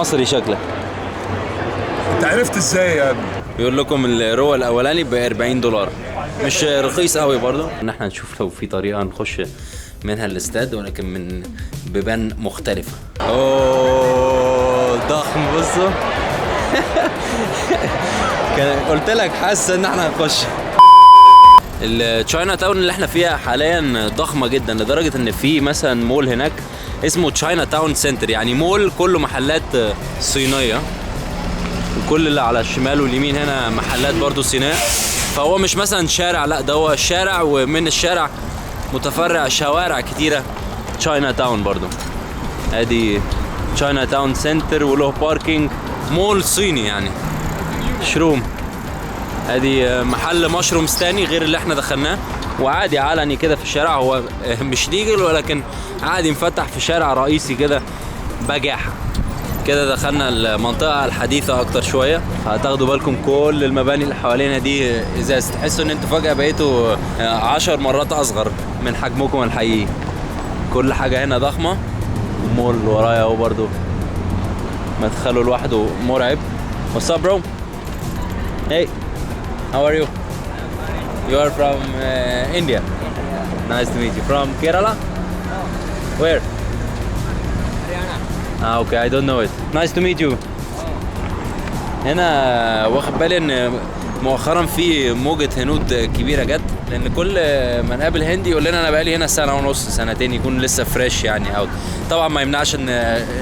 مصري شكلك. انت عرفت ازاي يا ابني؟ بيقول لكم الرو الاولاني ب $40، مش رخيص قوي برضو. ان احنا نشوف لو في طريقه نخش منها الاستاد، ولكن من بيبان مختلفه. اوه ضخم، بصوا. قلت لك حاسس ان احنا هنخش. التشاينا تاون اللي احنا فيها حاليا ضخمه جدا، لدرجه ان في مثلا مول هناك اسمه تشاينا تاون سنتر، يعني مول كله محلات صينيه، وكل اللي على الشمال واليمين هنا محلات برضو صينيه. فهو مش مثلا شارع، لا ده هو شارع، ومن الشارع متفرع شوارع كتيره تشاينا تاون برضو. ادي تشاينا تاون سنتر وله باركينج، مول صيني يعني. شروم، ادي محل مشرومز تاني غير اللي احنا دخلناه، وعادي علني كده في الشارع. هو مش ليجل ولكن عادي مفتح في شارع رئيسي كده بجاحة كده. دخلنا المنطقة الحديثة اكتر شوية. هتاخدوا بالكم كل المباني اللي حوالينا دي ازاز، تحسوا ان انتوا فجأة بقيتوا 10 مرات اصغر من حجمكم الحقيقي. كل حاجة هنا ضخمة. المول ورايا اهو برضو مدخله لوحده مرعب. What's up bro? Hey, how are you? You are from India. Nice to meet you. From Kerala? Where? Haryana. Okay, I don't know it. Nice to meet you. هنا واخد بالي ان مؤخرا في موجة هنود كبيرة جت، لان كل ما نقابل هندي يقول لنا انا بقالي هنا سنة ونص سنتين، يكون لسه فريش يعني. او طبعا ما يمنعش ان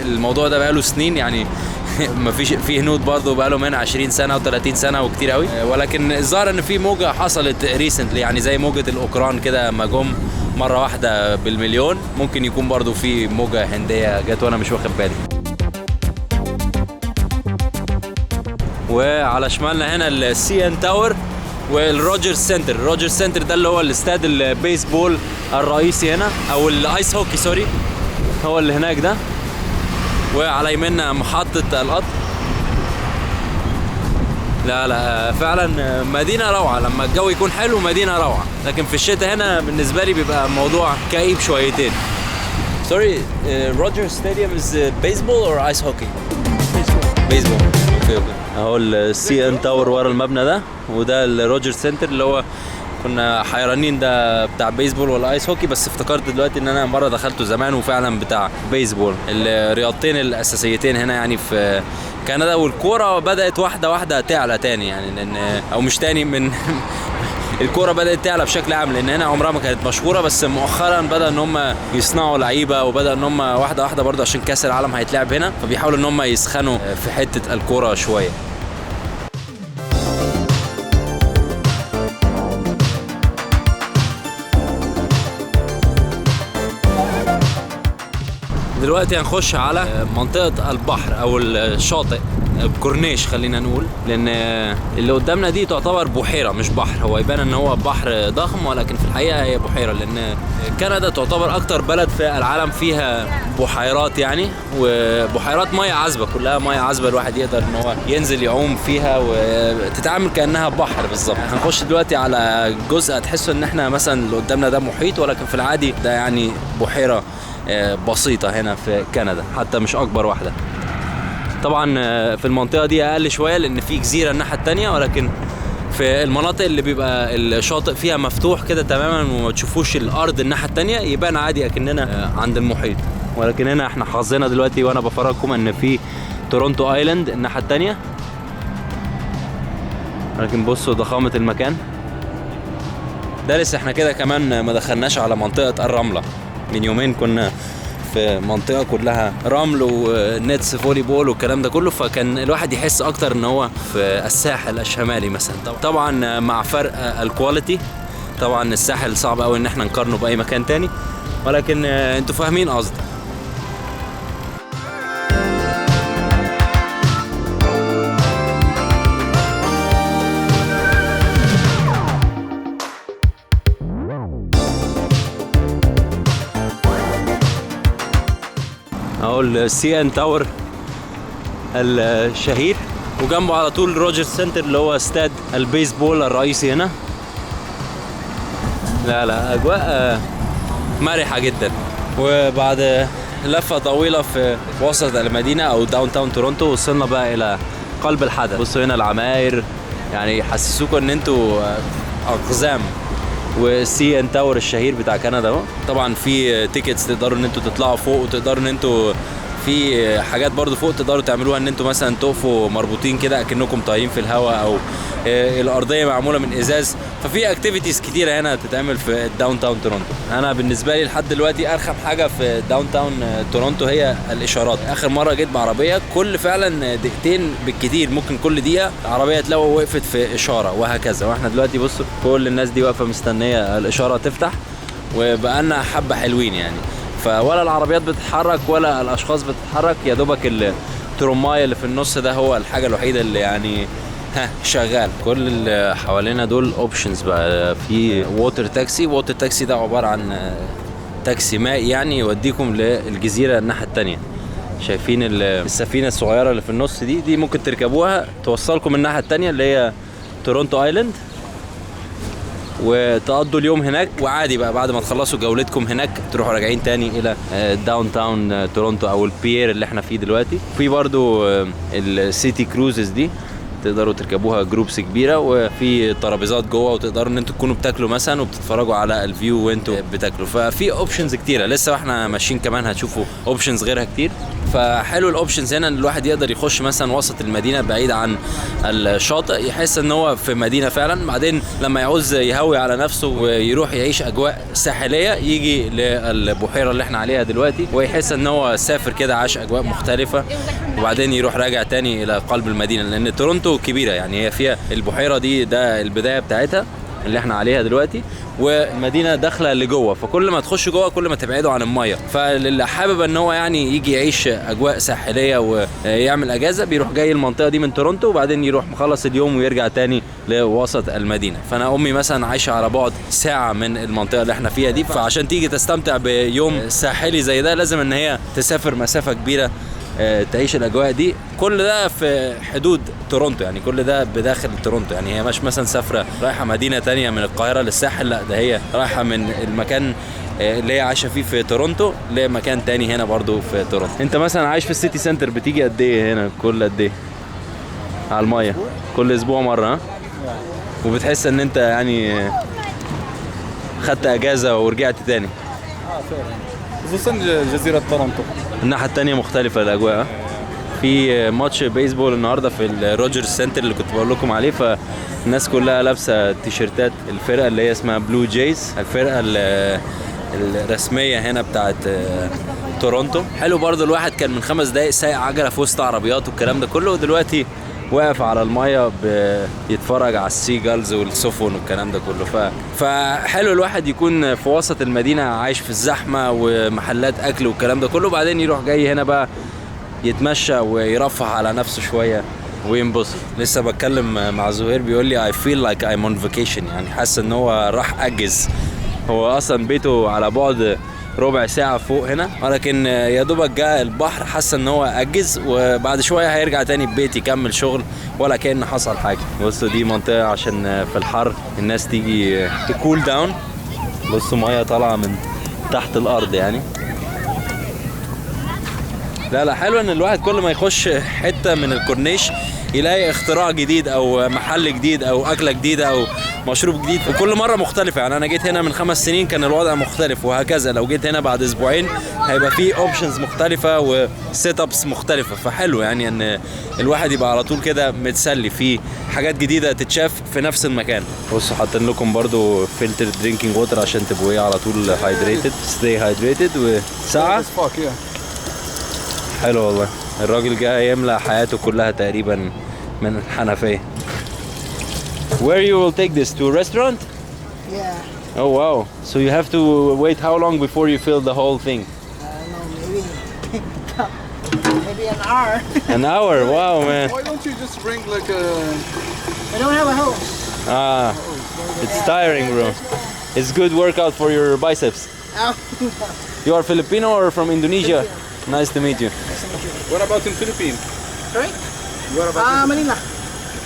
الموضوع ده بقاله سنين يعني. ما فيش في هنود برضه بقالهم هنا 20 سنه و30 سنه وكتير قوي، ولكن الظاهر ان في موجه حصلت ريسنتلي، يعني زي موجه الاوكران كده ما جم مره واحده بالمليون. ممكن يكون برضه في موجه هنديه جت وانا مش واخد بالي. وعلى شمالنا هنا السي ان تاور والروجرز سنتر. الروجرز سنتر ده اللي هو الاستاد البيسبول الرئيسي هنا، او الايس هوكي سوري، هو اللي هناك ده. وعلى يمنا محطة القطر. لا فعلا مدينة روعة. لما الجو يكون حلو مدينة روعة، لكن في الشتاء هنا بالنسبة لي بيبقى الموضوع كئيب شويتين. Sorry, Rogers Stadium is baseball or ice hockey? Baseball. Okay. اهو السي ان تاور ورا المبنى ده، وده الروجرز سنتر اللي هو كنا حيرانين ده بتاع بيسبول ولا ايس هوكي، بس افتكرت دلوقتي ان انا مره دخلته زمان وفعلا بتاع بيسبول. الرياضتين الاساسيتين هنا يعني في كندا، والكوره بدات واحده واحده تعلى تاني يعني، لان او مش تاني من الكوره بدات تعلى بشكل عام، لان هنا عمرها ما كانت مشهوره، بس مؤخرا بدا ان هم يصنعوا لعيبه، وبدا ان هم واحده واحده برضه عشان كاس العالم هيتلعب هنا، فبيحاولوا ان هم يسخنوا في حته الكوره شويه. دلوقتي هنخش على منطقة البحر او الشاطئ، الكورنيش خلينا نقول، لان اللي قدامنا دي تعتبر بحيرة مش بحر. هو يبان ان هو بحر ضخم، ولكن في الحقيقة هي بحيرة، لان كندا تعتبر اكتر بلد في العالم فيها بحيرات يعني، وبحيرات مياه عذبة، كلها مياه عذبة، الواحد يقدر ان هو ينزل يعوم فيها وتتعامل كأنها بحر بالظبط. هنخش دلوقتي على جزء هتحسوا ان احنا مثلا اللي قدامنا ده محيط، ولكن في العادي ده يعني بحيرة بسيطة هنا في كندا، حتى مش أكبر واحدة. طبعا في المنطقة دي أقل شوية لأن في جزيرة الناحية التانية، ولكن في المناطق اللي بيبقى الشاطئ فيها مفتوح كده تماما وما تشوفوش الأرض الناحية التانية يبان عادي أكننا عند المحيط. ولكن هنا احنا حظنا دلوقتي وأنا بفرجكم إن في تورونتو آيلاند الناحية التانية. ولكن بصوا ضخامة المكان ده. لسه احنا كده كمان ما دخلناش على منطقة الرملة. من يومين كنا في منطقة كلها رمل ونتس فولي بول والكلام ده كله، فكان الواحد يحس اكتر ان هو في الساحل الشمالي مثلا. طبعا مع فرق الكواليتي، طبعا الساحل صعب قوي ان احنا نقارنه باي مكان تاني، ولكن انتوا فاهمين قصدي. اهو السي ان تاور الشهير، وجنبه على طول روجرز سنتر اللي هو استاد البيسبول الرئيسي هنا. لا اجواء مرحه جدا. وبعد لفة طويلة في وسط المدينة أو داون تاون تورونتو. وصلنا بقى إلى قلب الحدث. بصوا هنا العماير، يعني يحسسوكوا إن أنتوا أقزام. وسي ان تاور الشهير بتاع كندا اهو. طبعا في تيكتس تقدروا ان انتوا تطلعوا فوق، وتقدروا ان انتوا في حاجات برضو فوق تقدروا تعملوها، ان انتوا مثلا تقفوا مربوطين كده اكنكم طايرين في الهواء، او الارضيه معموله من ازاز. ففي اكتيفيتيز كتيره هنا تتعمل في داون تاون تورونتو. انا بالنسبه لي لحد دلوقتي ارخم حاجه في داون تاون تورونتو هي الاشارات. اخر مره جيت بعربيه كل فعلا دقيقتين بالكتير، ممكن كل دقيقه عربيه تلاقوا وقفت في اشاره وهكذا. واحنا دلوقتي بصوا كل الناس دي واقفه مستنيه الاشاره تفتح، وبقالنا حبه حلوين يعني. فولا العربيات بتتحرك ولا الاشخاص بتتحرك، يا دوبك الترماي اللي في النص ده هو الحاجه الوحيده اللي يعني شغال. كل اللي حوالينا دول اوبشنز بقى. في ووتر تاكسي. ووتر تاكسي ده عباره عن تاكسي مائي يعني يوديكم للجزيره الناحيه الثانيه. شايفين السفينه الصغيره اللي في النص دي ممكن تركبوها توصلكم الناحيه الثانيه اللي هي تورونتو ايلاند، وتقضوا اليوم هناك. وعادي بقى بعد ما تخلصوا جولتكم هناك تروحوا راجعين تاني الى داون تاون تورونتو او البيير اللي احنا فيه دلوقتي. في برضو السيتي كروزز دي تقدروا تركبوها جروبس كبيره، وفي ترابيزات جوه وتقدروا ان انتوا تكونوا بتاكلوا مثلا وبتتفرجوا على الفيو وانتوا بتاكلوا. ففي اوبشنز كتيره لسه، واحنا ماشيين كمان هتشوفوا اوبشنز غيرها كتير. فحلو الاوبشنز هنا ان الواحد يقدر يخش مثلا وسط المدينه بعيد عن الشاطئ، يحس ان هو في مدينه فعلا. بعدين لما يعوز يهوي على نفسه ويروح يعيش اجواء ساحليه يجي للبحيره اللي احنا عليها دلوقتي، ويحس ان هو سافر كده عاش اجواء مختلفه، وبعدين يروح راجع تاني الى قلب المدينه. لان تورونتو كبيره يعني، هي فيها البحيره دي ده البدايه بتاعتها اللي احنا عليها دلوقتي، والمدينه داخله لجوه. فكل ما تخش جوه كل ما تبعدوا عن الميه. فاللي حابب ان هو يعني يجي يعيش اجواء ساحليه ويعمل اجازه بيروح جاي المنطقه دي من تورونتو، وبعدين يروح مخلص اليوم ويرجع تاني لوسط المدينه. فانا امي مثلا عايشه على بعد ساعه من المنطقه اللي احنا فيها دي، فعشان تيجي تستمتع بيوم ساحلي زي ده لازم ان هي تسافر مسافه كبيره تعيش الاجواء دي. كل ده في حدود تورونتو يعني، كل ده بداخل تورونتو يعني. هي مش مثلا سافره رايحه مدينه تانية من القاهره للساحل، لا ده هي رايحه من المكان اللي هي عايشه فيه في تورونتو لمكان تاني هنا برضو في تورونتو. انت مثلا عايش في السيتي سنتر، بتيجي قد ايه هنا؟ كل قد ايه على الميه؟ كل اسبوع مره؟ ها؟ وبتحس ان انت يعني خدت اجازه ورجعت تاني؟ خصوصا جزيرة تورونتو. الناحية التانية مختلفة الأجواء. في ماتش بيسبول النهاردة في الروجرز سنتر اللي كنت بقول لكم عليه، فالناس كلها لابسة تيشيرتات الفرقة اللي هي اسمها بلو جايز، الفرقة الرسمية هنا بتاعت تورونتو. حلو برضو. الواحد كان من 5 دقايق سايق عجلة في وسط عربيات والكلام ده كله، ودلوقتي واقف على المايه بيتفرج على السيجالز والسفن والكلام ده كله. فحلو الواحد يكون في وسط المدينه عايش في الزحمه ومحلات اكل والكلام ده كله، بعدين يروح جاي هنا بقى يتمشى ويرفه على نفسه شويه وينبسط. لسه بتكلم مع زهير بيقول لي I feel like I'm on vacation، يعني حاسس ان هو راح اجز. هو اصلا بيته على بعد ربع ساعة فوق هنا، ولكن يا دوبك جاء البحر حس ان هو اجز، وبعد شوية هيرجع تاني ببيت يكمل شغل ولا كأن حصل حاجة. بصوا دي منطقة عشان في الحر الناس تيجي تكول داون. بصوا مية طالعة من تحت الارض يعني. لا حلو ان الواحد كل ما يخش حتة من الكورنيش يلاقي اختراع جديد او محل جديد او اكله جديده او مشروب جديد، وكل مره مختلفه. يعني انا جيت هنا من 5 سنين كان الوضع مختلف، وهكذا لو جيت هنا بعد اسبوعين هيبقى فيه اوبشنز مختلفه وسيت ابس مختلفه. فحلو يعني ان الواحد يبقى على طول كده متسلي في حاجات جديده تتشاف في نفس المكان. بصوا حاطين لكم برضو فلتر درينكينج ووتر عشان تبقوا على طول هايدريتد، ستي هايدريتد. وساعه حلو والله. الراجل جاي يملأ حياته كلها تقريبا من الحنفية. Where you will take this to a restaurant? Yeah. Oh wow. So you have to wait how long before you fill the whole thing? I don't know, maybe an hour. An hour? Wow, man. Why don't you just bring like a... I don't have a hose. It's tiring, bro. It's good workout for your biceps. You are Filipino or from Indonesia? Nice to meet you. What about in Philippines? Sorry? What about Manila.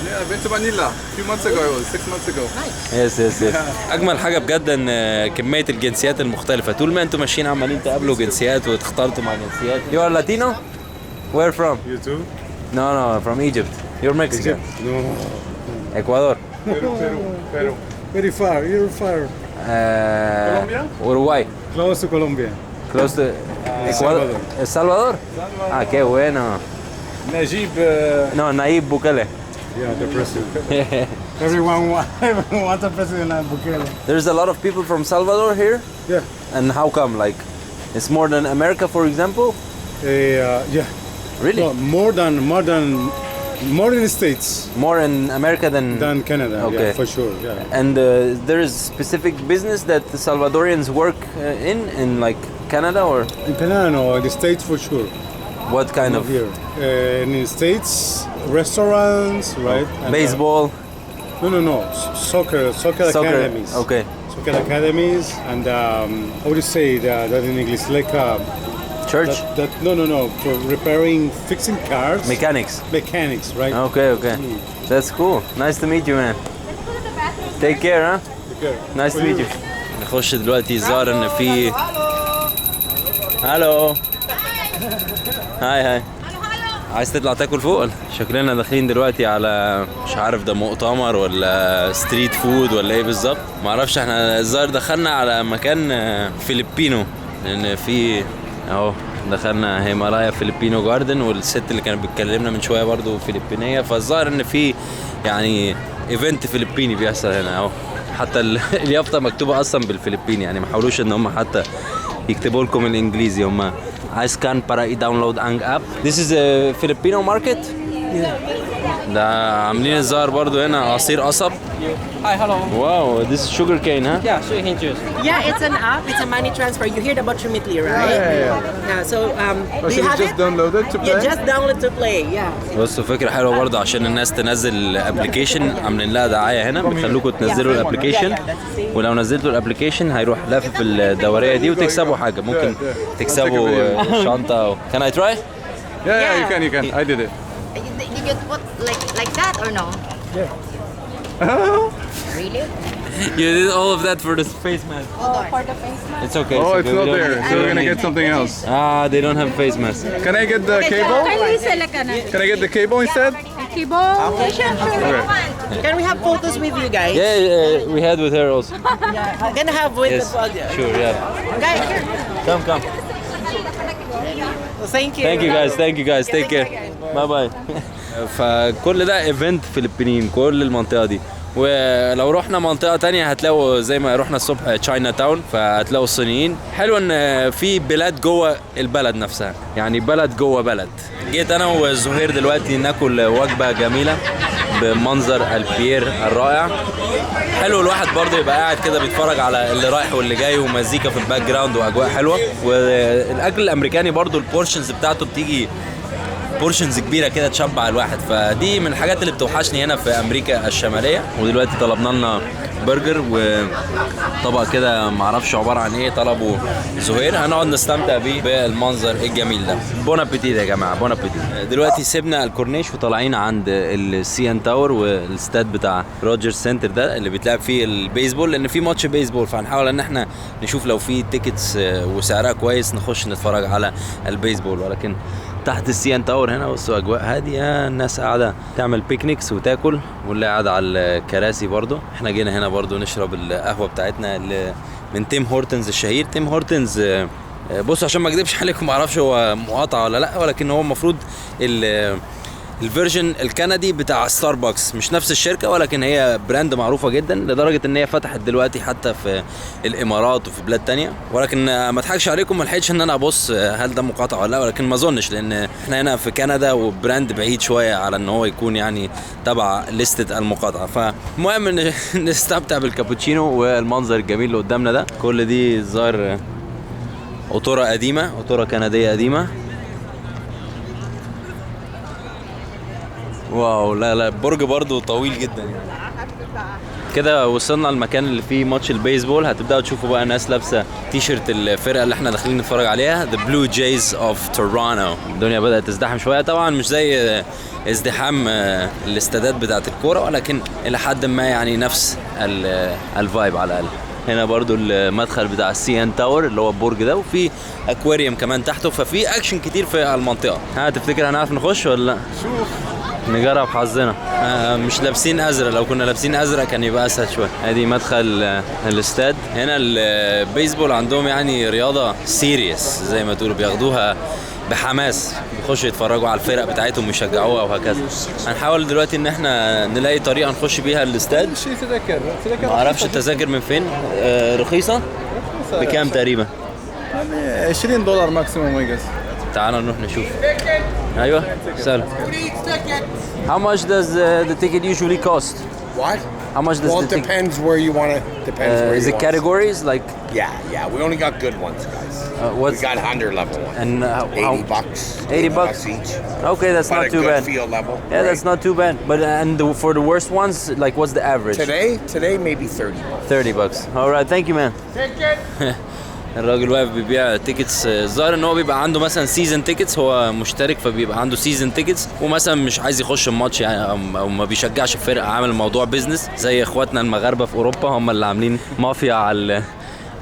Yeah, I've been to Manila a few months ago. It was 6 months ago. يس يس يس. اجمل حاجه بجد ان كميه الجنسيات المختلفه، طول ما انتم ماشيين عمالين تقابلوا جنسيات وتختلطوا مع جنسيات. You are Latino? Where from? You too? No, from Egypt. You're Mexican. No. Ecuador. Peru. Very far, you're far. Colombia? Uruguay. Close to Colombia. Close to Ecuador. El Salvador. Ah, qué bueno. Najib, No, Nayib Bukele. yeah, the president. Everyone wants a president like Bukele. There's a lot of people from Salvador here. Yeah. And how come? Like, it's more than America, for example? Yeah. Really? No, more in the States More in America than Canada. Okay. Yeah, for sure. Yeah. And there is specific business that the Salvadorians work in like Canada, or In Canada, no, in the States for sure. what kind of Here. In the States, restaurants, right? And, baseball, no. Soccer academies. Okay. Soccer academies, and how would you say that in English? Like Church, no. For repairing, fixing cars. mechanics. Mechanics, right? Okay. That's cool. Nice to meet you, man. Take care, huh? Okay. Nice to meet you. نخش دلوقتي الظاهر ان في هالو هاي عايز تطلع تاكل فوق؟ شكلنا داخلين دلوقتي على مش عارف ده مؤتمر ولا ستريت فود ولا ايه بالظبط، معرفش. احنا الظاهر دخلنا على مكان فيلبينو، لان في اهو دخلنا هيمالايا فيلبينو جاردن، والست اللي كانت بتكلمنا من شويه برضو فيلبينيه، فالظاهر ان في يعني ايفنت فيلبيني بيحصل هنا اهو. حتى اليافطه مكتوبه اصلا بالفلبيني، يعني ما حاولوش ان هم حتى يكتبوا لكم الانجليزي. هم I scan para download ang app. This is a Filipino market. ده عاملين الظاهر برضو هنا عصير قصب. Hi, hello. واو this is sugar cane, huh? Yeah, sugarcane juice. Yeah, it's an app. It's a money transfer. You heard about Remitly, right? Yeah. So, do you have just it? download it to play? Yeah, just download to play. Yeah. بصوا فكرة حلوة برضه عشان الناس تنزل الابلكيشن، عاملين لها دعاية هنا بيخلوكم تنزلوا الابلكيشن، ولو نزلتوا الابلكيشن هيروح لافف الدورية دي وتكسبوا حاجة، ممكن تكسبوا شنطة. Can I try? Yeah, you can. I did it. You get what like that or no? Really? You did all of that for the face mask. For the face mask? It's okay. Oh, it's okay. not We don't there, need- so we we're don't gonna need- get something else. Ah, they don't have face mask. Can I get the cable? Can I get the cable instead? Okay. Can we have photos with you guys? Yeah, we had with her also. Yeah. I'm gonna have with Yes, the sure, yeah. guys. Come. Thank you. Thank you guys. Take care. باي باي. فكل ده ايفنت فلبينيين، كل المنطقه دي. ولو رحنا منطقه تانية هتلاقوا زي ما رحنا الصبح تشاينا تاون، فهتلاقوا الصينيين. حلو ان في بلاد جوه البلد نفسها، يعني بلد جوه بلد. جيت انا وزهير دلوقتي ناكل وجبه جميله بمنظر البير الرائع. حلو الواحد برضه يبقى قاعد كده بيتفرج على اللي رايح واللي جاي ومزيكا في الباك جراوند واجواء حلوه. والاكل الامريكاني برضه البورشنز بتاعته بتيجي بورشنز كبيره كده تشبع الواحد، فدي من الحاجات اللي بتوحشني هنا في امريكا الشماليه. ودلوقتي طلبنا لنا برجر وطبق كده معرفش عباره عن ايه، طلبه زهير. هنقعد نستمتع بيه بالمنظر الجميل ده. بون ابيتيت يا جماعه، بون ابيتيت. دلوقتي سيبنا الكورنيش وطالعين عند السي ان تاور والاستاد بتاع روجرز سنتر ده اللي بيتلعب فيه البيسبول، لان في ماتش بيسبول، فهنحاول ان احنا نشوف لو في تيكتس وسعرها كويس نخش نتفرج على البيسبول. ولكن تحت السي ان تاور هنا بصوا اجواء هاديه، الناس قاعده تعمل بيكنيكس وتاكل، واللي قاعد على الكراسي برضو. احنا جينا هنا برضو نشرب القهوه بتاعتنا اللي من تيم هورتنز الشهير. تيم هورتنز بصوا عشان ما اكذبش عليكم ما اعرفش هو مقاطعه ولا لا، ولكن هو المفروض الفيرجن الكندي بتاع ستاربكس، مش نفس الشركه ولكن هي براند معروفه جدا، لدرجه ان هي فتحت دلوقتي حتى في الامارات وفي بلاد تانية. ولكن ما اضحكش عليكم، ما لحقتش ان انا ابص هل ده مقاطعه ولا لا، ولكن ما اظنش، لان احنا هنا في كندا وبراند بعيد شويه على ان هو يكون يعني تبع لستة المقاطعه. فالمهم نستمتع بالكابوتشينو والمنظر الجميل اللي قدامنا ده. كل دي ظاهر قطوره قديمه، قطوره كنديه قديمه. واو، لا لا برج برضو طويل جدا يعني. كده وصلنا المكان اللي فيه ماتش البيسبول. هتبداوا تشوفوا بقى ناس لابسه تيشرت الفرقه اللي احنا داخلين نتفرج عليها، The Blue Jays of Toronto. الدنيا بدات تزدحم شويه، طبعا مش زي ازدحام الاستادات بتاعه الكوره، ولكن الى حد ما يعني نفس الفايب على الاقل. هنا برضو المدخل بتاع السي ان تاور اللي هو البرج ده، وفي اكواريوم كمان تحته، ففي اكشن كتير في المنطقه. تفتكر هنعرف نخش ولا لا؟ شوف نجرب حظنا. مش لابسين ازرق، لو كنا لابسين ازرق كان يبقى اسهل شويه. ادي مدخل الاستاد. هنا البيسبول عندهم يعني رياضه سيريس زي ما تقولوا، بياخدوها بحماس، بيخشوا يتفرجوا على الفرق بتاعتهم ويشجعوها وهكذا. هنحاول دلوقتي ان احنا نلاقي طريقه نخش بيها الاستاد. شيء تذكر ما اعرفش التذاكر من فين. رخيصه بكام تقريبا؟ يعني $20 ماكسيموم ويجز. تعالوا نروح نشوف. ايوه سهل. How much does the ticket usually cost? What? How much does Well, the it ticket? depends where you want to. Depends where Is you it want. categories like? Yeah. We only got good ones, guys. What's We got 100 level ones. and $80 bucks. 80 bucks each. Okay, that's But not a too good bad. field level. Yeah, that's not too bad. But for the worst ones, like what's the average? Today maybe 30 bucks. 30 bucks. All right, thank you man. الراجل واقف بيبيع تيكتس. الظاهر ان هو بيبقى عنده مثلا سيزن تيكتس، هو مشترك فبيبقى عنده سيزن تيكتس، ومثلا مش عايز يخش الماتش يعني او ما بيشجعش الفرقه، عامل الموضوع بيزنس زي اخواتنا المغاربه في اوروبا، هم اللي عاملين مافيا على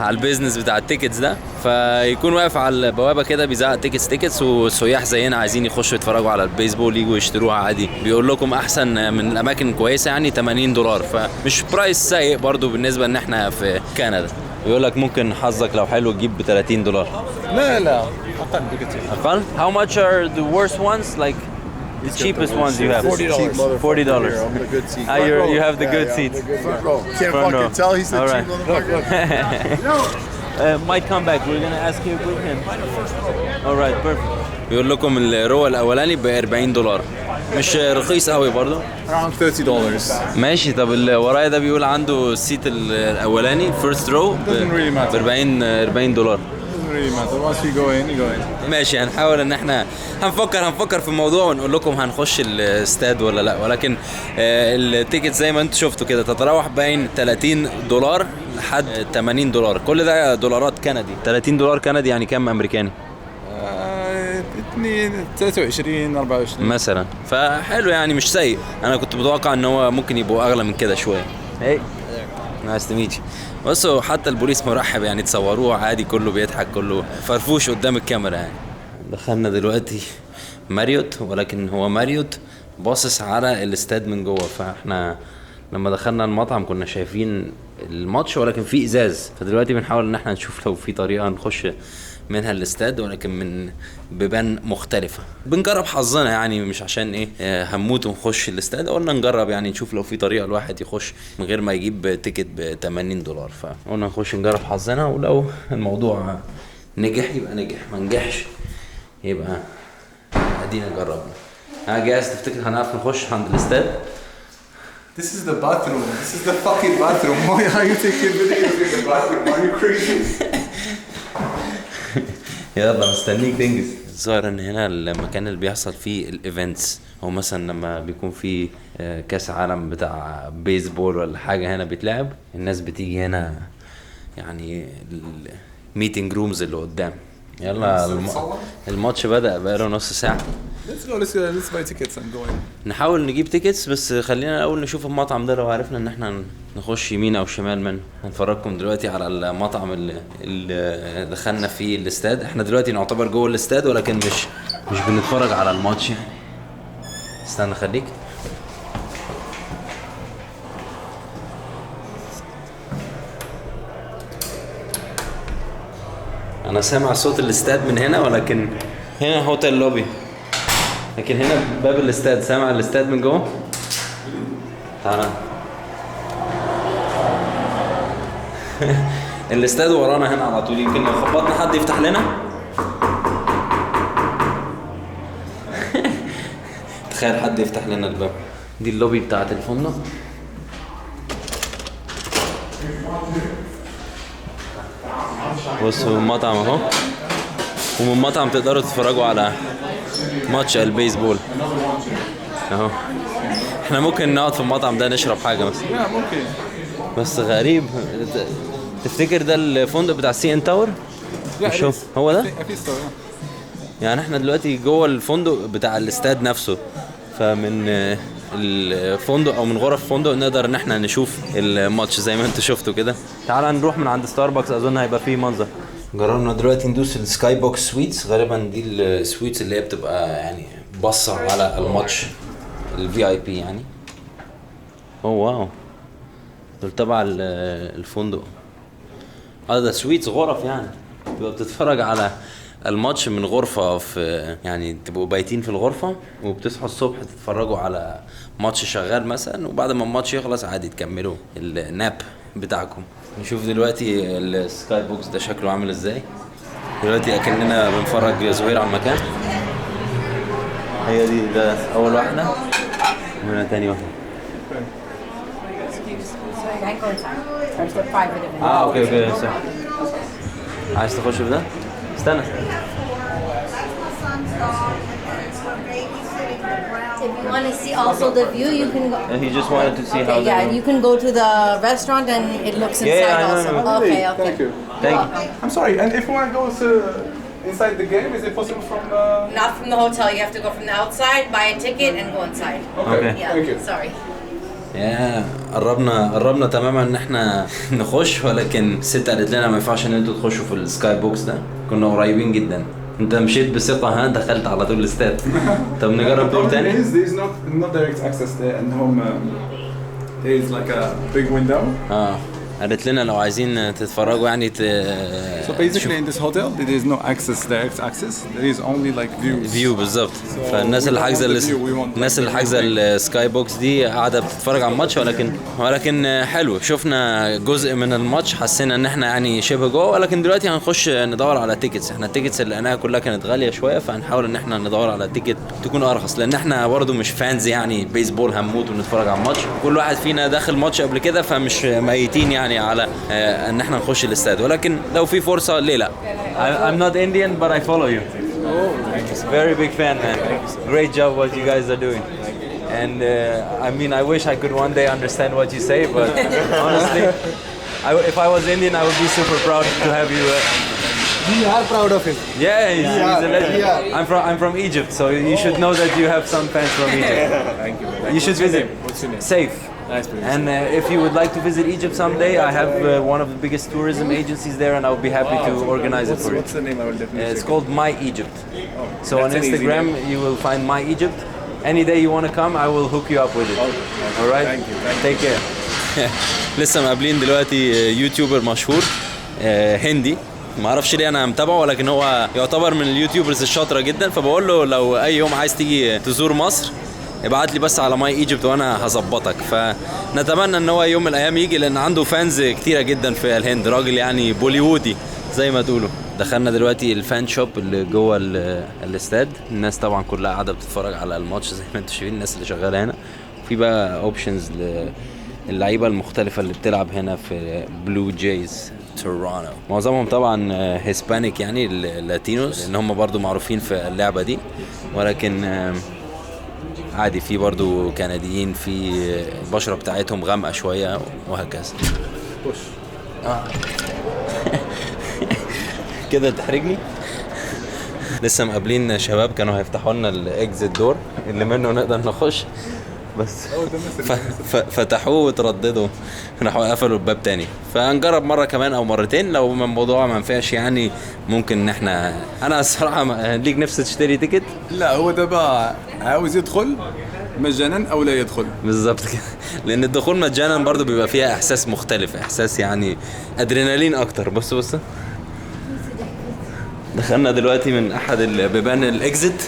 البيزنس بتاع التيكتس ده. فيكون واقف على البوابه كده بيزعق تيكتس، والسياح زينا عايزين يخشوا يتفرجوا على البيسبول يجوا يشتروها عادي. بيقول لكم احسن من الاماكن كويسه يعني $80، فمش برايس سيء برضو بالنسبه ان احنا في كندا. بيقول لك ممكن حظك لو حلو تجيب $30. لا اقل بكثير. أقل؟ How much are the worst ones? Like the cheapest ones you have? $40. The good seat. You have the good seats. Can't Front row. fucking tell he's the All cheap right. motherfucker. Might come back. We're gonna ask you again. All right, perfect. بيقول لكم الرو الاولاني ب $40، مش رخيص قوي برضه. Around $30. ماشي. طب اللي ورايا ده بيقول عنده السيت الاولاني فيرست رو ب $40. Doesn't really matter. Once you go in, you go in. ماشي. هنحاول ان احنا هنفكر في الموضوع ونقول لكم هنخش الاستاد ولا لا، ولكن التيكت زي ما انتم شفتوا كده تتراوح بين $30 لحد $80. كل ده دولارات كندي. $30 كندي يعني كام امريكاني؟ 23 24 مثلا. فحلو يعني مش سيء. انا كنت متوقع ان هو ممكن يبقوا اغلى من كده شويه. هي نايس تو ميت يو. بصوا حتى البوليس مرحب يعني، تصوروه عادي، كله بيضحك، كله فرفوش قدام الكاميرا يعني. دخلنا دلوقتي ماريوت، ولكن هو ماريوت باصص على الاستاد من جوه. فاحنا لما دخلنا المطعم كنا شايفين الماتش ولكن في ازاز، فدلوقتي بنحاول ان احنا نشوف لو في طريقه نخش منها الاستاد ولكن من بيبان مختلفه. بنجرب حظنا يعني، مش عشان ايه هنموت ونخش الاستاد، قلنا نجرب يعني نشوف لو في طريقه الواحد يخش من غير ما يجيب تيكت $80. فقلنا نخش نجرب حظنا، ولو الموضوع نجح يبقى نجح، ما نجحش يبقى ادينا جربنا. جاهز؟ تفتكر هنعرف نخش عند الاستاد؟ This is the bathroom. This is the fucking bathroom. Why are you taking videos in the bathroom? Are you crazy? يلا مستنيك تنجز. الظاهر ان هنا المكان اللي بيحصل فيه الايفنتس، او مثلا لما بيكون في كاس عالم بتاع بيسبول ولا حاجه هنا بيتلعب، الناس بتيجي هنا يعني الميتنج رومز اللي قدام. يلا الماتش بدأ بقاله نص ساعه. Let's buy tickets and go in. نحاول نجيب تيكتس، بس خلينا الاول نشوف المطعم ده لو عرفنا ان احنا نخش يمين او شمال منه. هنفرجكم دلوقتي على المطعم اللي دخلنا فيه الاستاد. احنا دلوقتي نعتبر جوه الاستاد ولكن مش بنتفرج على الماتش يعني. استنى خليك. انا سامع صوت الاستاد من هنا، ولكن هنا هوتيل لوبي، لكن هنا باب الاستاد. سامع الاستاد من جوه؟ تعالى. الاستاد ورانا هنا على طول، يمكن لو خبطنا حد يفتح لنا. تخيل حد يفتح لنا الباب. دي اللوبي بتاعت الفندق. بصوا المطعم اهو، ومن المطعم تقدروا تتفرجوا على ماتش البيسبول. اهو. احنا ممكن نقعد في المطعم ده نشرب حاجه مثلا. لا ممكن. بس غريب. تفتكر ده الفندق بتاع سي ان تاور؟ شو هو ده؟ يعني احنا دلوقتي جوه الفندق بتاع الاستاد نفسه، فمن الفندق او من غرف الفندق نقدر ان احنا نشوف الماتش زي ما انتوا شفتوا كده. تعال نروح من عند ستاربكس، اظن هيبقى فيه منظر. جربنا دلوقتي ندوس السكاي بوكس سويتس، غالبا دي السويتس اللي هي بتبقى يعني بصة على الماتش الفي اي بي يعني. اوه واو، دول تبع الفندق. ده سويتس غرف يعني، تبقى بتتفرج على الماتش من غرفة، في يعني تبقوا بايتين في الغرفة وبتصحوا الصبح تتفرجوا على ماتش شغال مثلا، وبعد ما الماتش يخلص عادي تكملوا الناب بتاعكم. نشوف دلوقتي السكاي بوكس ده شكله عامل ازاي. دلوقتي اكننا بنفرج زهير على المكان. هي دي ده اول واحدة وهنا تاني واحدة. اوكي عايز تخش في ده؟ استنى. If you want to see also the view, you can go. He just wanted to see how. Yeah, you can go to the restaurant and it looks inside also. Okay. Thank you. Thank you. I'm sorry, and if you want to go to inside the game, is it possible from Not from the hotel. You have to go from the outside, buy a ticket, and go inside. Okay. Yeah. Thank you. Sorry. قربنا تماما ان احنا نخش، ولكن الست قالت لنا ما ينفعش ان انتوا تخشوا في السكاي بوكس ده. كنا قريبين جدا. انت مشيت بثقه، ها دخلت على طول الاستاد. طب نجرب دور تاني. There is not direct access there, and home there is like a big window. قالت لنا لو عايزين تتفرجوا يعني So basically in this hotel there is no direct access. There is only like فيو بالظبط. فالناس اللي حاجزه السكاي بوكس دي قاعده بتتفرج على الماتش، ولكن حلو. شفنا جزء من الماتش، حسينا ان احنا يعني شبه جوه، ولكن دلوقتي هنخش ندور على تيكتس. احنا التيكتس اللي لقيناها كلها كانت غاليه شويه، فهنحاول ان احنا ندور على تيكت تكون ارخص، لان احنا برضو مش فانز يعني بيسبول هنموت ونتفرج على الماتش. كل واحد فينا داخل ماتش قبل كده، فمش ميتين يعني على ان احنا نخش الاستاد، ولكن لو في فرصه ليه لا. I'm not Indian but I follow you. Very big fan, man. Great job what you guys are doing. And I mean, I wish I could one day understand what you say, but honestly, if I was Indian, I would be super proud to have you. We are proud of him. Yeah, he's a legend. Yeah. I'm from Egypt, so you should know that you have some fans from Egypt. Thank you. You should visit. What's your name? Safe. Nice place. And if you would like to visit Egypt someday, I have one of the biggest tourism agencies there, and I would be happy to organize it for you. What's the name? I will definitely It's check called My Egypt. So on that's an easy Instagram, name. you will find My Egypt. Any day you want to come, I will hook you up with it. All right? Thank you. Take care. لسه مقابلين دلوقتي يوتيوبر مشهور هندي. ما اعرفش ليه انا متابعه، ولكن هو يعتبر من اليوتيوبرز الشاطره جدا. فبقول له لو اي يوم عايز تيجي تزور مصر ابعت لي بس على ماي ايجيبت وانا هظبطك. فنتمنى ان هو يوم من الايام يجي، لان عنده فانز كتيره جدا في الهند. راجل يعني بوليوودي زي ما تقولوا. دخلنا دلوقتي الفان شوب اللي جوه الاستاد. الناس طبعا كلها قاعده بتتفرج على الماتش زي ما انتم شايفين، الناس اللي شغاله هنا. في بقى اوبشنز للعيبه المختلفه اللي بتلعب هنا في بلو جايز تورونتو. معظمهم طبعا هيسبانيك يعني اللاتينوس، لان هم برضو معروفين في اللعبه دي، ولكن عادي في برضو كنديين، في البشرة بتاعتهم غامقة شوية وهكذا. كده تحرجني. لسه مقابلين شباب كانوا هيفتحوا لنا الاكزيت دور اللي منه نقدر نخش، بس فتحوه وترددوا، راحوا قفلوا الباب تاني. فهنجرب مرة كمان او مرتين، لو الموضوع ما نفعش يعني ممكن ان احنا. انا الصراحة ليك نفسي تشتري تيكت؟ لا هو دابا عاوز يدخل مجانا او لا يدخل. بالظبط كده، لان الدخول مجانا برضو بيبقى فيها احساس مختلف، احساس يعني ادرينالين اكتر. بص دخلنا دلوقتي من احد البيبان الاكزيت،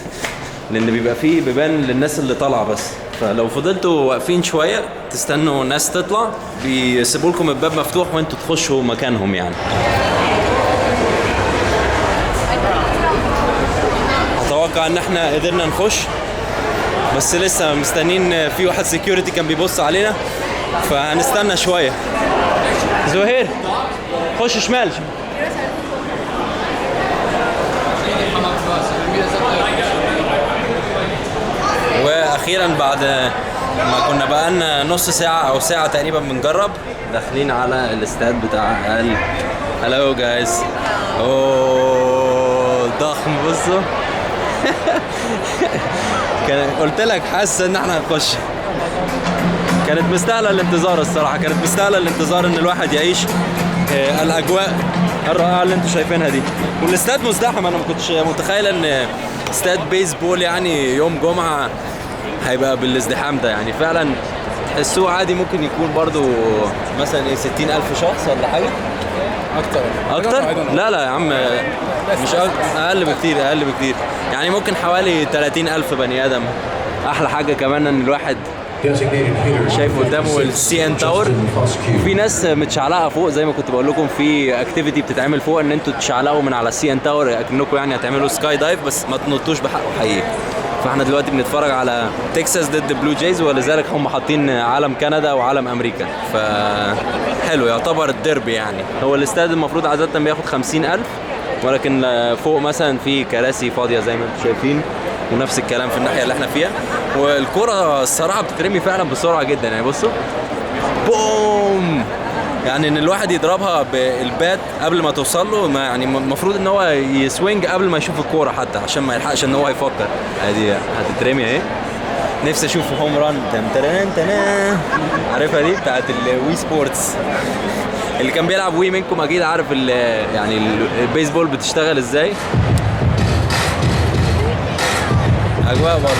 لان بيبقى فيه بيبان للناس اللي طالعه بس. فلو فضلتوا واقفين شويه تستنوا ناس تطلع، بيسيبوا لكم الباب مفتوح وانتوا تخشوا مكانهم يعني. اتوقع ان احنا قدرنا نخش، بس لسه مستنين. في واحد سيكيورتي كان بيبص علينا، فهنستنى شويه. زهير خش شمال. اخيرا بعد ما كنا بقالنا نص ساعه او ساعه تقريبا بنجرب، داخلين على الاستاد بتاع هلو جايز. اوه ضخم بصوا. قلت لك حاسس ان احنا هنخش. كانت مستاهله الانتظار الصراحه، كانت مستاهله الانتظار ان الواحد يعيش الاجواء الرائعه اللي انتم شايفينها دي. والاستاد مزدحم، انا ما كنتش متخيل ان استاد بيسبول يعني يوم جمعه هيبقى بالازدحام ده. يعني فعلا تحسوه عادي ممكن يكون برضو مثلا 60,000 شخص ولا حاجه. اكتر؟ لا لا يا عم، مش اقل بكتير، اقل بكتير. يعني ممكن حوالي 30,000 بني ادم. احلى حاجه كمان ان الواحد شايف قدامه السي ان تاور، وفي ناس متشعلقه فوق زي ما كنت بقول لكم. في اكتيفيتي بتتعمل فوق ان انتوا تشعلقوا من على السي ان تاور اكنكم يعني هتعملوا سكاي دايف، بس ما تنطوش بحقه حقيقي. فاحنا دلوقتي بنتفرج على تكساس ضد بلو جايز، ولذلك هم حاطين علم كندا وعلم امريكا، فحلو يعتبر الديربي. يعني هو الاستاد المفروض عاده بياخد 50,000، ولكن فوق مثلا في كراسي فاضيه زي ما انتم شايفين، ونفس الكلام في الناحيه اللي احنا فيها. والكره الصراحه بتترمي فعلا بسرعه جدا. يعني بصوا بوم، يعني ان الواحد يضربها بالبات قبل ما توصل له، يعني المفروض ان هو يسوينج قبل ما يشوف الكوره حتى عشان ما يلحقش ان هو يفكر. ادي هتترمي اهي. نفسي اشوف هوم ران عارفها دي بتاعت الوي سبورتس. اللي كان بيلعب وي منكم اكيد عارف يعني البيسبول بتشتغل ازاي. اجواء برضه.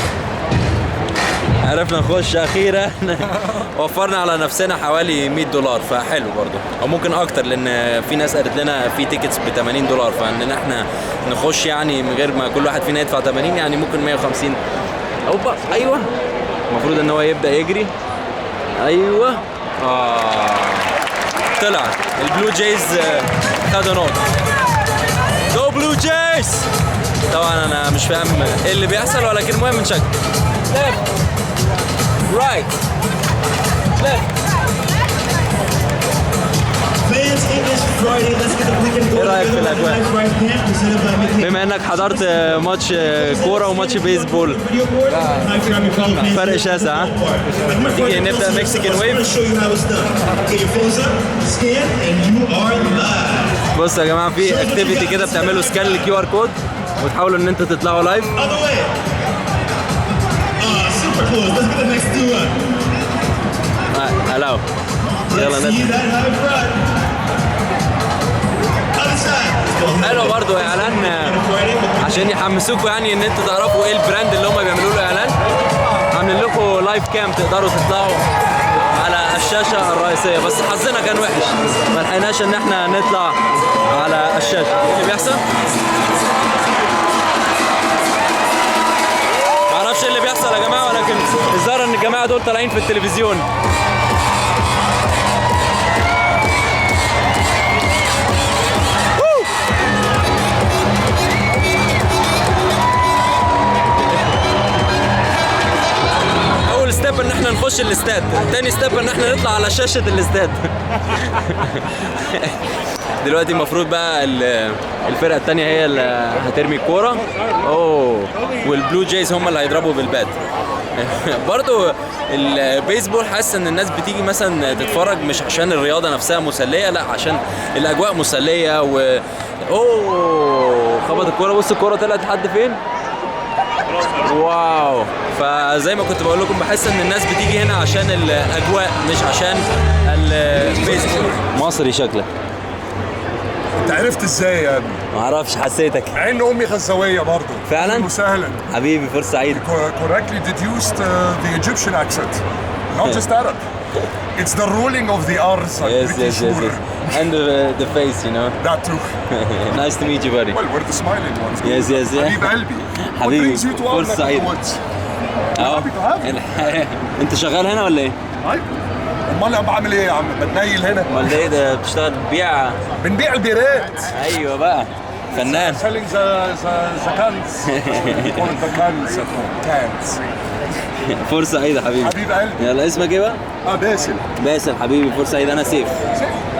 عرفنا نخش اخيرا. وفرنا على نفسنا حوالي $100، فحلو برضه، او ممكن اكتر لان في ناس قالت لنا في تيكتس ب $80، فان احنا نخش يعني من غير ما كل واحد فينا يدفع 80 يعني ممكن 150. اوبا ايوه، المفروض ان هو يبدا يجري. ايوه طلع البلو جايز خدوا نقطه. جو بلو جايز. طبعا انا مش فاهم ايه اللي بيحصل، ولكن المهم نشجع. left right left. ايه رايك في الاجواء؟ بما انك حضرت ماتش كوره وماتش بيسبول، فرق شاسع ها؟ تيجي نبدا مكسيكان ويف. بصوا يا جماعه، في اكتيفيتي كده بتعملوا سكان للكيو ار كود وتحاولوا ان انتوا تطلعوا لايف. هلاو يلا نبدا. حلو برضه اعلان عشان يحمسوكوا يعني ان انتوا تعرفوا ايه البراند اللي هم بيعملوا له اعلان. عاملين لكم لايف كام تقدروا تطلعوا على الشاشه الرئيسيه، بس حظنا كان وحش ما لحقناش ان احنا نطلع على الشاشه. ايه اللي بيحصل؟ معرفش ايه اللي بيحصل يا جماعه، ولكن الظاهر ان الجماعه دول طالعين في التلفزيون. اول ستيب ان احنا نخش الاستاد، تاني ستيب ان احنا نطلع على شاشه الاستاد. دلوقتي المفروض بقى الفرقه الثانيه هي اللي هترمي الكوره. والبلو جايز هم اللي هيضربوا بالبات. برضو البيسبول حاسس ان الناس بتيجي مثلا تتفرج مش عشان الرياضه نفسها مسليه، لا عشان الاجواء مسليه. خبط الكوره. بص الكوره طلعت لحد فين. واو. فزي ما كنت بقول لكم بحس ان الناس بتيجي هنا عشان الاجواء مش عشان البيسبول. مصري شكلك. انت عرفت ازاي يا ابني؟ معرفش، حسيتك. عين امي غزاويه برضه. فعلا؟ اهلا وسهلا. حبيبي فرصه سعيده. Correctly deduced the Egyptian accent, not just Arab. It's the rolling of the R's. Yes. And the face, you know. That too. Nice to meet you, buddy. Well, we're the smiling ones. Yes. حبيب قلبي. حبيبي What brings you to our فرصه neck of سعيده. the woods? Happy to have you. انت شغال هنا ولا ايه؟ طيب. امال انا بعمل ايه يا عم؟ بتنيل هنا. امال ايه ده؟ بتشتغل بتبيع؟ بنبيع البيرات. ايوه بقى فنان. Selling the cans. We call it the cans at home. Cans. فرصة سعيدة حبيبي. حبيب قلبي. يلا اسمك ايه بقى؟ باسل حبيبي فرصة سعيدة. أنا سيف.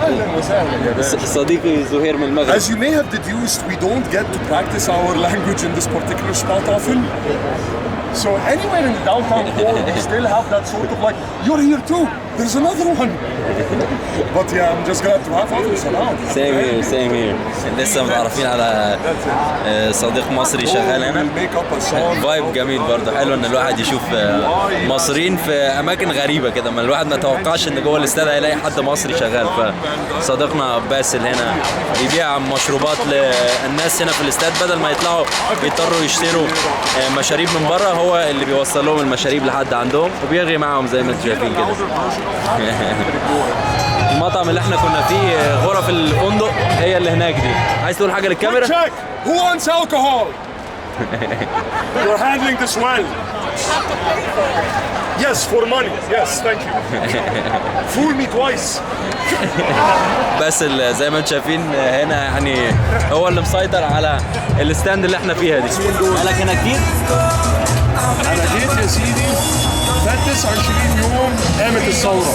أهلا وسهلا يا باشا. صديقي زهير من المغرب. As you may have deduced, we don't get to practice our language in this particular spot often. So anywhere in the downtown core, we still have that sort of like, you're here too. There's another one. But yeah, I'm just glad to have others around. same here. لسه متعرفين على صديق مصري شغال هنا. فايب جميل برضه، حلو ان الواحد يشوف مصريين في اماكن غريبه كده، ما الواحد ما يتوقعش ان جوه الاستاد هيلاقي حد مصري شغال. فصديقنا باسل هنا بيبيع مشروبات للناس هنا في الاستاد، بدل ما يطلعوا يضطروا يشتروا مشاريب من بره، هو اللي بيوصل لهم المشاريب لحد عندهم وبيرغي معاهم زي ما انتم شايفين كده. المطعم اللي احنا كنا فيه غرف الفندق هي اللي هناك دي. عايز تقول حاجه للكاميرا؟ Check. Who wants alcohol? You're handling this well. Yes, for money. Yes, thank you. Fool me twice. بس زي ما انتم شايفين هنا يعني هو اللي مسيطر على الستاند اللي احنا فيها دي. قالك هنا كتير؟ انا جيت يا سيدي فات 29 يوم قامت الثوره.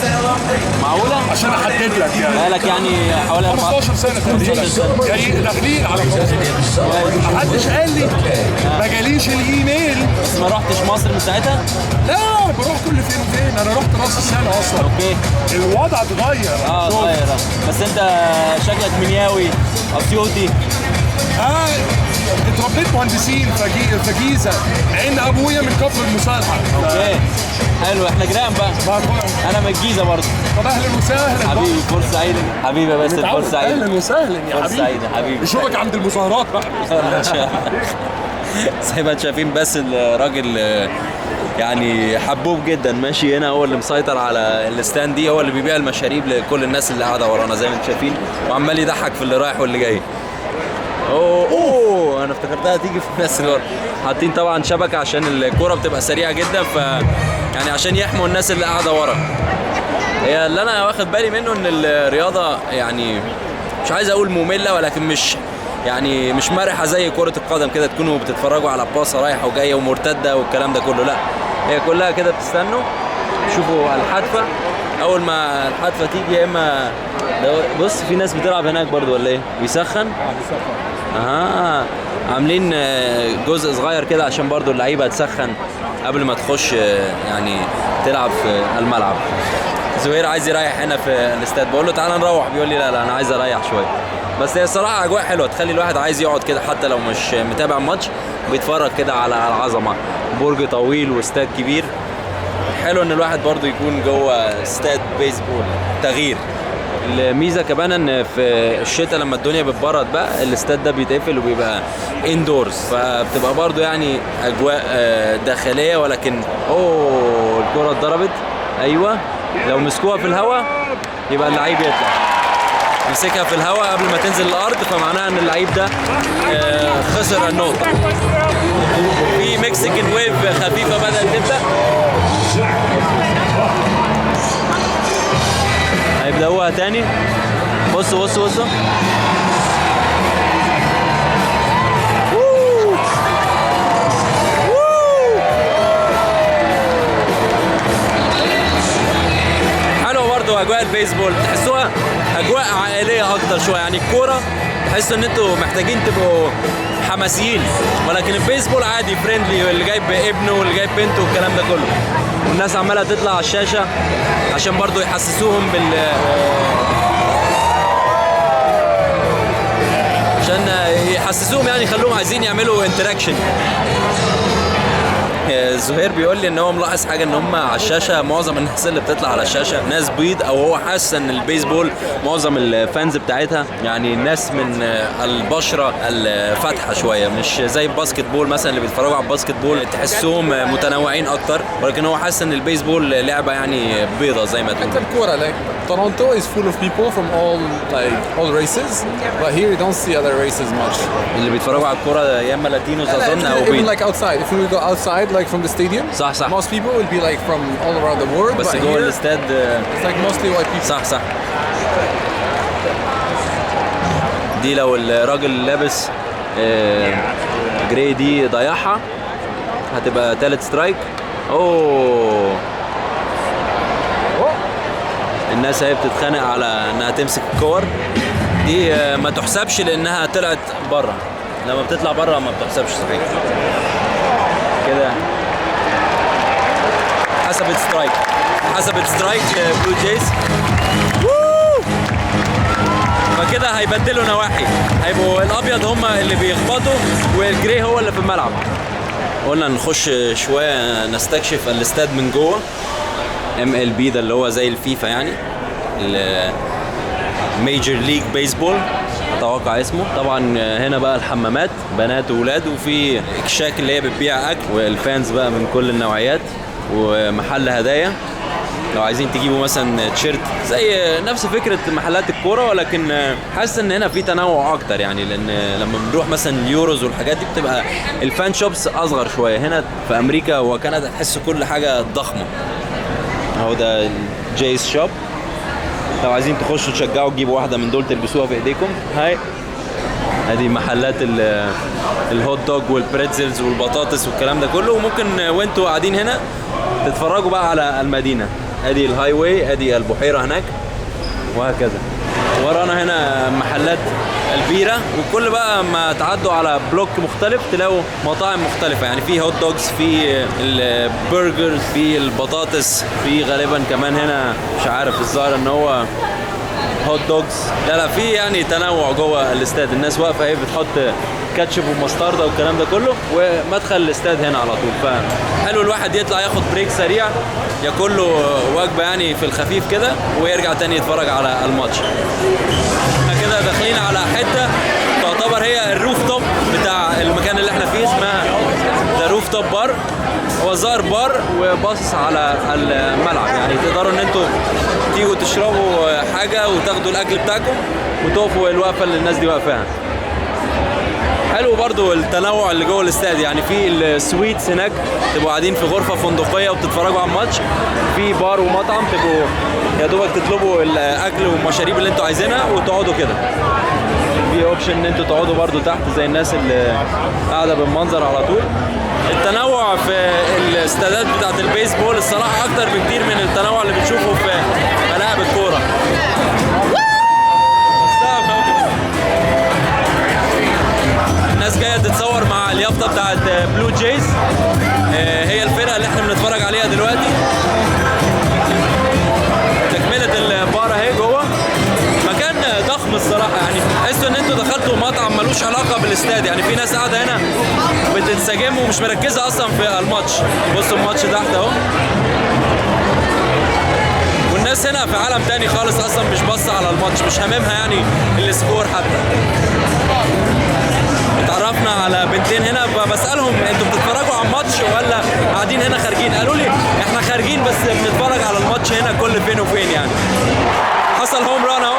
معقوله؟ عشان احدد لك يعني. قالك يعني حوالي 15 سنه تقريبا. جاي داخلين على 15. محدش قال لي، ما جاليش الايميل. بس ما رحتش مصر من ساعتها؟ لا بروح كل فين وفين، انا رحت راس السنه اصلا. اوكي. الوضع اتغير. اتغير. بس انت شكلك منياوي اسيوطي. اتربيت مهندسين في جيزه، عين ابويا من كفر المصالحه. اوكي حلو، احنا جيران بقى. انا من الجيزه برضه. طب اهلا وسهلا حبيبي، فرصه سعيده حبيبي يا باسل، فرصه سعيده. اهلا وسهلا يا حبيبي. فرصه سعيده حبيبي. اشوفك عند المظاهرات بقى. زي ما انتم شايفين باسل راجل يعني حبوب جدا، ماشي هنا هو اللي مسيطر على الستاند دي، هو اللي بيبيع المشاريب لكل الناس اللي قاعده ورانا زي ما انتم شايفين، وعمال يضحك في اللي رايح واللي جاي. اوه انا افتكرتها تيجي في نفس الوقت. حاطين طبعا شبكه عشان الكوره بتبقى سريعه جدا، ف يعني عشان يحموا الناس اللي قاعده ورا. هي اللي انا واخد بالي منه ان الرياضه يعني مش عايز اقول ممله، ولكن مش مرحه زي كره القدم كده تكونوا بتتفرجوا على باصه رايحه وجايه ومرتده والكلام ده كله. لا، هي كلها كده بتستنوا تشوفوا الحدفه، اول ما الحدفه تيجي يا اما بص في ناس بتلعب هناك برضو ولا ايه؟ بيسخن؟ عاملين جزء صغير كده عشان برضو اللعيبه تسخن قبل ما تخش يعني تلعب في الملعب. زهير عايز يريح هنا في الاستاد، بقول له تعالى نروح، بيقول لي لا انا عايز اريح شويه. بس هي الصراحه اجواء حلوه تخلي الواحد عايز يقعد كده حتى لو مش متابع الماتش، بيتفرج كده على العظمه. برج طويل واستاد كبير، حلو ان الواحد برضو يكون جوه استاد بيسبول، تغيير. الميزه كمان ان في الشتاء لما الدنيا بتبرد بقى الاستاد ده بيتقفل وبيبقى اندورز، فبتبقى برضو يعني اجواء داخليه. ولكن الكره اتضربت، ايوه لو مسكوها في الهواء يبقى اللعيب يطلع، مسكها في الهواء قبل ما تنزل الارض، فمعناها ان اللعيب ده خسر النقطه. في مكسيكان ويف خفيفه بدات تبدا، هيبداوها تاني. بصوا حلوه برضه اجواء البيسبول، تحسوها اجواء عائليه اكتر شويه. يعني الكوره تحسوا ان انتوا محتاجين تبقوا حماسيين، ولكن البيسبول عادي فريندلي، واللي جايب ابنه واللي جايب بنته والكلام ده كله. والناس عماله تطلع على الشاشه عشان برضو يحسسوهم عشان يحسسوهم يعني يخلوهم عايزين يعملوا انتراكشن. زهير بيقول لي ان هو ملاحظ حاجه، ان هم على الشاشه معظم الناس اللي بتطلع على الشاشه ناس بيض، او هو حاسس ان البيسبول معظم الفانز بتاعتها يعني ناس من البشره الفاتحه شويه، مش زي الباسكت بول مثلا اللي بيتفرجوا على الباسكت بول تحسهم متنوعين اكتر، ولكن هو حاسس ان البيسبول لعبه يعني بيضه زي ما تقول. الكوره like Toronto is full of people from all races, but here you don't see other races much. اللي بيتفرجوا على الكوره يا اما لاتينوس اظن او بيض. Even like outside, if we go outside like from the stadium, صح most people will be like from all around the world, بس but جوه here الاستاد it's like mostly white people. صح. دي لو الراجل لابس جراي دي ضيعها هتبقى تالت سترايك. الناس هي بتتخانق على انها تمسك الكور دي، ما تحسبش لانها طلعت بره، لما بتطلع بره ما بتحسبش صحيح كده. حسبت سترايك بلو جايز. فكده هيبدلوا نواحي، هيبقوا الابيض هم اللي بيخبطوا والجري هو اللي في الملعب. قلنا نخش شويه نستكشف الاستاد من جوه. MLB ده اللي هو زي الفيفا يعني، الميجر ليج بيسبول اتوقع اسمه. طبعا هنا بقى الحمامات بنات وولاد، وفي اكشاك اللي هي بتبيع اكل، والفانز بقى من كل النوعيات، ومحل هدايا لو عايزين تجيبوا مثلا تيشيرت زي نفس فكره محلات الكوره، ولكن حاسس ان هنا في تنوع اكتر يعني، لان لما بنروح مثلا اليوروز والحاجات دي بتبقى الفان شوبس اصغر شويه. هنا في امريكا وكندا تحس كل حاجه ضخمه. اهو ده جايز شوب، لو عايزين تخشوا تشجعوا تجيبوا واحده من دول تلبسوها في ايديكم. هاي ادي محلات الهوت دوج والبريتزلز والبطاطس والكلام ده كله. وممكن وانتوا قاعدين هنا تتفرجوا بقى على المدينه. ادي الهاي واي، ادي البحيره هناك، وهكذا. ورانا هنا محلات البيره، وكل بقى ما تعدوا على بلوك مختلف تلاقوا مطاعم مختلفه يعني، في هوت دوجز، في البرجرز، في البطاطس، في غالبا كمان هنا مش عارف الظاهر ان هو هوت دوجز. لا في يعني تنوع جوه الاستاد. الناس واقفه اهي بتحط كاتشب ومستردة والكلام ده كله، ومدخل الاستاد هنا على طول. فحلو الواحد يطلع ياخد بريك سريع، ياكل له وجبه يعني في الخفيف كده، ويرجع تاني يتفرج على الماتش. احنا كده داخلين على حته تعتبر هي الروف توب بتاع المكان اللي احنا فيه، اسمها ذا روف توب بار. هو ظاهر بار وباصص على الملعب يعني، تقدروا ان انتوا تيجوا تشربوا حاجه وتاخدوا الاكل بتاعكم وتقفوا الوقفه اللي الناس دي واقفاها. حلو برضو التنوع اللي جوه الاستاد يعني، في السويتس هناك تبقوا قاعدين في غرفه فندقيه وبتتفرجوا على الماتش، في بار ومطعم تبقوا يا دوبك تطلبوا الاكل والمشاريب اللي انتوا عايزينها وتقعدوا كده. في اوبشن ان انتوا تقعدوا برضو تحت زي الناس اللي قاعده بالمنظر على طول. التنوع في الاستادات بتاعت البيسبول الصراحه اكتر بكتير من التنوع اللي بتشوفه في ملاعب الكوره. الناس جايه تتصور مع اليافطه بتاعت بلو جايز، هي الفرقه اللي احنا بنتفرج عليها دلوقتي. تكمله البار اهي جوه، مكان ضخم الصراحه يعني، تحسوا ان انتوا دخلتوا مطعم ملوش علاقه بالاستاد يعني. في ناس قاعده هنا بتنسجم ومش مركزه اصلا في الماتش. بصوا الماتش تحت اهو، والناس هنا في عالم تاني خالص اصلا، مش باصه على الماتش، مش هاممها يعني السكور حتى. اتعرفنا على بنتين هنا، بسألهم انتوا بتتفرجوا على الماتش ولا قاعدين هنا خارجين؟ قالوا لي احنا خارجين بس بنتفرج على الماتش هنا كل فين وفين يعني. حصل هوم ران اهو.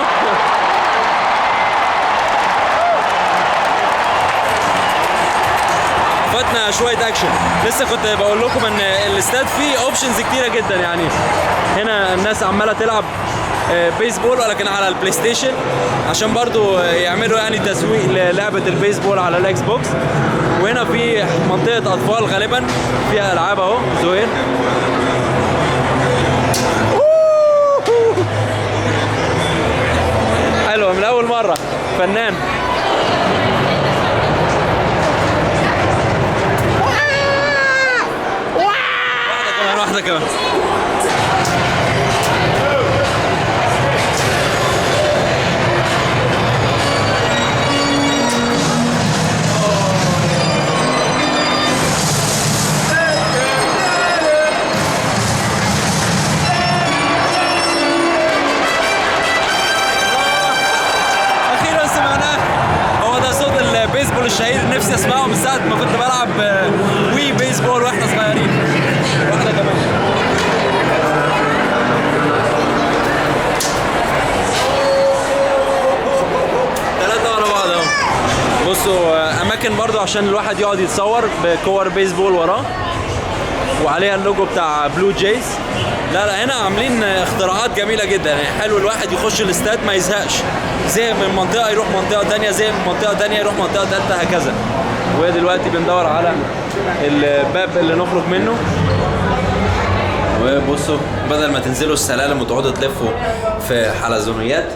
فاتنا شويه اكشن. لسه كنت بقول لكم ان الاستاد فيه اوبشنز كتيره جدا يعني. هنا الناس عماله تلعب بيسبول ولكن على البلاي ستيشن، عشان برضو يعملوا يعني تسويق للعبه البيسبول على الاكس بوكس. وهنا في منطقه اطفال غالبا فيها العاب اهو. زهير حلوه من اول مره، فنان. واحده كمان. الشهير نفسي اسمعه من ساعه ما كنت بلعب وي بيسبول واحنا صغيرين. واحده كمان. ثلاثه ورا بعض اهو. بصوا اماكن برضو عشان الواحد يقعد يتصور بكور بيسبول وراه، وعليها اللوجو بتاع بلو جايز. لا هنا عاملين اختراعات جميله جدا يعني. حلو الواحد يخش الاستاد ما يزهقش، زي من منطقه يروح منطقه ثانيه، زي من منطقه ثانيه يروح منطقه ثالثه، هكذا. ودلوقتي بندور على الباب اللي نخرج منه. وبصوا بدل ما تنزلوا السلالم وتقعدوا تلفوا في حلزونيات،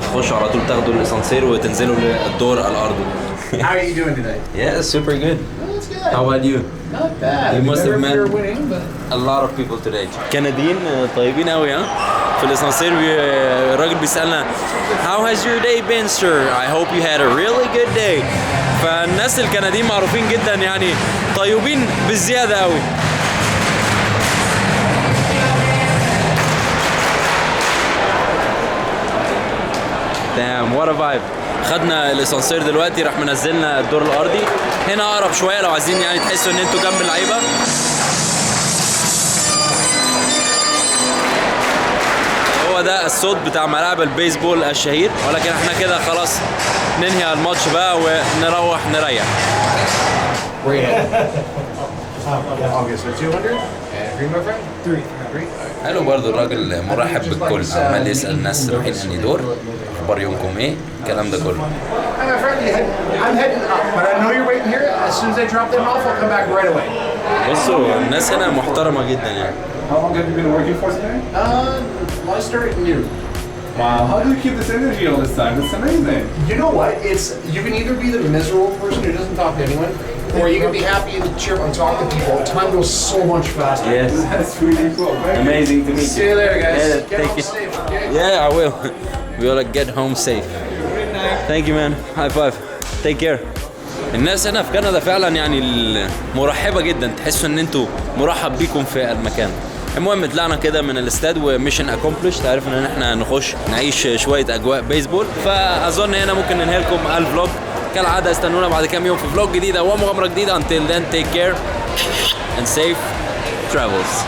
تخشوا على طول تاخدوا الاسانسير وتنزلوا للدور الارضي. How are you doing today? Yeah, super good. That's good. How about you? Not bad. You must have met winning, but a lot of people today. كنديين طيبين قوي ها. في الاسانسير الراجل بيسألنا How has your day been, sir? I hope you had a really good day. فالناس الكنديين معروفين جدا يعني طيبين بالزيادة قوي. Damn, what a vibe. خدنا الاسانسير دلوقتي راح منزلنا الدور الارضي. هنا اقرب شويه لو عايزين يعني تحسوا ان انتوا جنب اللعيبه. هو ده الصوت بتاع ملاعب البيسبول الشهير، ولكن احنا كده خلاص ننهي الماتش بقى ونروح نريح. حلو برضه الراجل مرحب بالكل، عمال يسأل الناس رايحين انهي دور، اخبار يومكم ايه، الكلام ده كله. I'm heading up, but I know you're waiting here. As soon as I drop them off, I'll come back right away. بصوا الناس هنا محترمة جدا يعني. how long have you been working for today? I started new. Wow, how do you keep this energy all this time? It's amazing. You know what? It's you can either be the miserable person who doesn't talk to anyone, or you can be happy and cheer and talk to people. Time goes so much faster. Yes. That's really cool. Amazing to meet you. See you later, guys. Yeah, Get thank home you. safe, okay? Yeah, I will. We will get home safe. Thank you, man. High five. Take care. الناس هنا في كندا فعلا يعني مرحبة جدا، تحسوا ان انتوا مرحب بيكم في المكان. المهم طلعنا كده من الاستاد وميشن اكومبليش، عرفنا ان احنا نخش نعيش شوية اجواء بيسبول، فاظن هنا ممكن ننهي لكم الفلوج. كالعادة استنونا بعد كام يوم في فلوج جديدة ومغامرة جديدة. Until then, take care and safe travels.